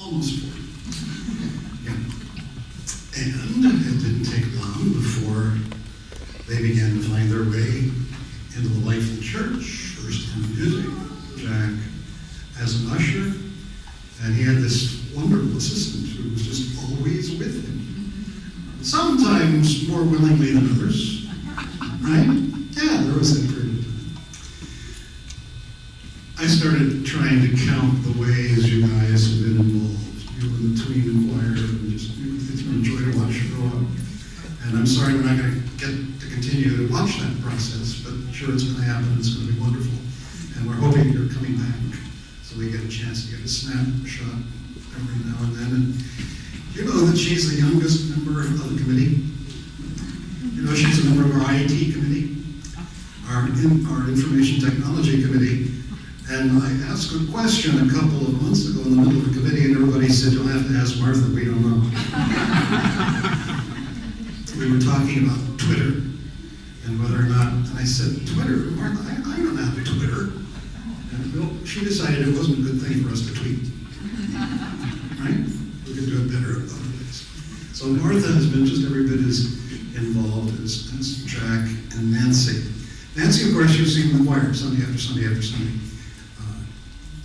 almost 40. Yeah. And it didn't take long before they began to find their way into the life of the church, first in music, Jack as an usher, and he had this wonderful assistant who was just always with him. Sometimes more willingly than others, right? Yeah, there was that period of time. I started trying to count the ways you guys have been involved. You were in the tween choir, and just it's been a joy to watch you grow up. And I'm sorry we're not going to get to continue to watch that process, but sure it's going to happen. It's going to be wonderful. And we're hoping you're coming back so we get a chance to get a snapshot every now and then. And you know that she's the youngest member of the committee. You know she's a member of our IT committee, our information technology committee. And I asked a question a couple of months ago in the middle of the committee, and everybody said, "You'll have to ask Martha, we don't know." We were talking about Twitter and whether or not, and I said, "Twitter? Martha, I don't have Twitter." And well, she decided it wasn't a good thing for us to tweet. Right? We could do it better at other ways. So Martha has been just every bit as involved as Jack and Nancy. Nancy, of course, you've seen in the choir Sunday after Sunday after Sunday.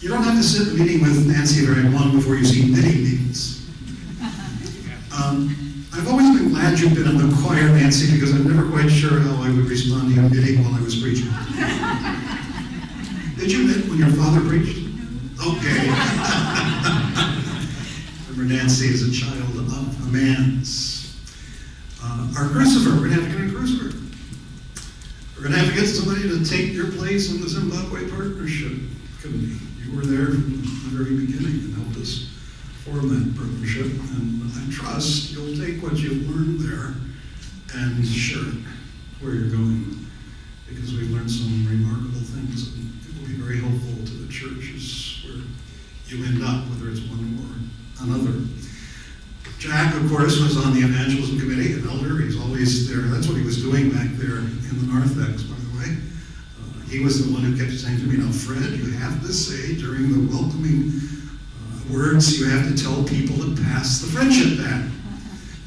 You don't have to sit in a meeting with Nancy very long before you see knitting needles. I've always been glad you've been in the choir, Nancy, because I'm never quite sure how I would respond to you knitting while I was preaching. Did you knit when your father preached? Okay. Remember Nancy as a child of a man's. Our crucifer, we're going to have to get a crucifer. We're going to have to get somebody to take your place in the Zimbabwe Partnership Committee. You were there from the very beginning and helped us form that partnership, and I trust you'll take what you've learned there and share it where you're going, because we've learned some remarkable things, and it will be very helpful to the churches where you end up, whether it's one or another. Jack, of course, was on the evangelism committee, an elder. He's always there. That's what he was doing back there in the narthex, by the way. He was the one who kept saying to me, "Now, Fred, you have to say during the welcoming words, you have to tell people to pass the friendship back."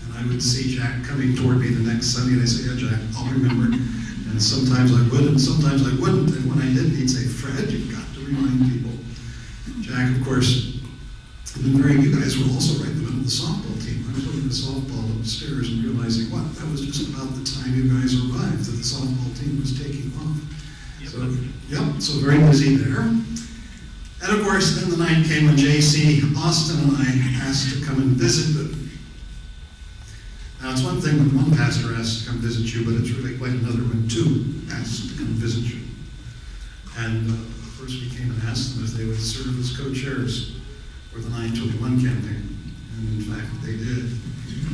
And I would see Jack coming toward me the next Sunday, and I'd say, "Yeah, Jack, I'll remember." And sometimes I would, and sometimes I wouldn't. And when I didn't, he'd say, "Fred, you've got to remind people." Jack, of course, you guys were also right in the middle of the softball team. I was looking at the softball upstairs and realizing, what, that was just about the time you guys arrived, that the softball team was taking off. So very busy there. And of course, then the night came when J.C. Austin and I asked to come and visit them. Now, it's one thing when one pastor asks to come visit you, but it's really quite another when two ask to come visit you. And of course, we came and asked them if they would serve as co-chairs for the 921 campaign. And in fact, they did.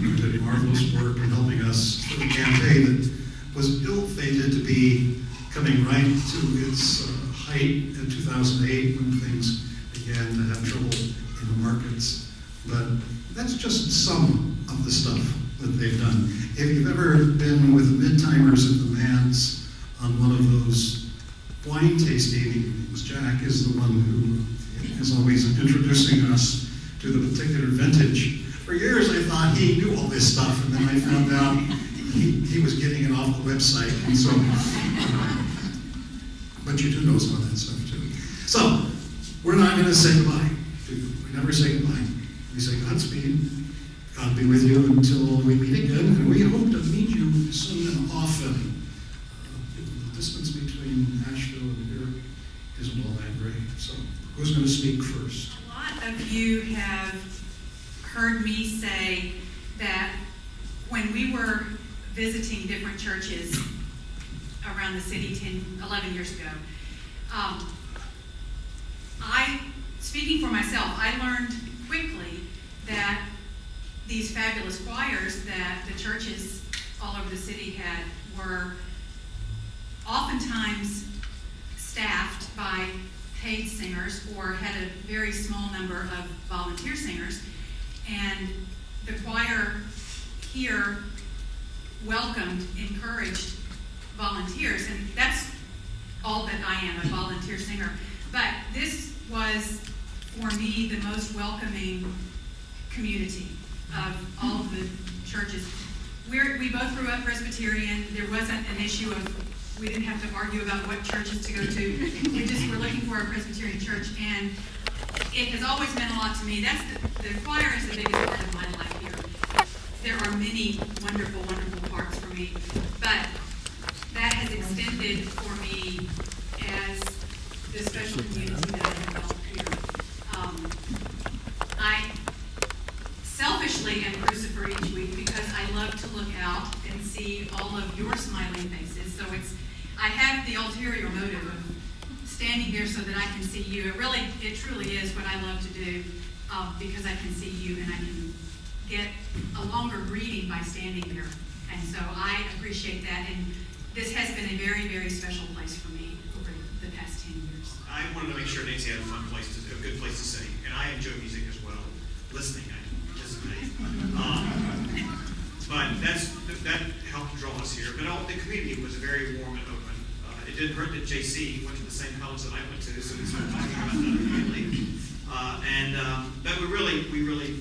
They did marvelous work in helping us through a campaign that was ill-fated to be coming right to its height in 2008 when things began to have trouble in the markets. But that's just some of the stuff that they've done. If you've ever been with the mid-timers at the Manse on one of those wine tasting evenings, Jack is the one who is always introducing us to the particular vintage. For years I thought he knew all this stuff, and then I found out he was getting it off the website. And so, but you do know some of that stuff too. So, we're not going to say goodbye to you. We never say goodbye. We say Godspeed. God be with you until we meet again, and we hope to meet you soon and often. The distance between Asheville and here isn't all that great. So, who's going to speak first? A lot of you have heard me say that when we were visiting different churches around the city 11 years ago, speaking for myself, I learned quickly that these fabulous choirs that the churches all over the city had were oftentimes staffed by paid singers or had a very small number of volunteer singers. And the choir here welcomed, encouraged volunteers, and that's all that I am, a volunteer singer. But this was, for me, the most welcoming community of all of the churches. We both grew up Presbyterian. There wasn't an issue of, we didn't have to argue about what churches to go to. We just were looking for a Presbyterian church, and it has always meant a lot to me. The choir is the biggest part of my life here. There are many wonderful, wonderful parts for me, but that has extended for me as the special community that I have built here. I selfishly am crucifer each week because I love to look out and see all of your smiling faces. So I have the ulterior motive of standing there so that I can see you. It truly is what I love to do because I can see you and I can get a longer greeting by standing there. And so I appreciate that. And this has been a very, very special place for me over the past 10 years. I wanted to make sure Nancy had a good place to sing, and I enjoy music as well. Listening, I participate. But that helped draw us here. But the community was very warm and open. It didn't hurt that JC went to the same college that I went to, so we started talking about that immediately. But we really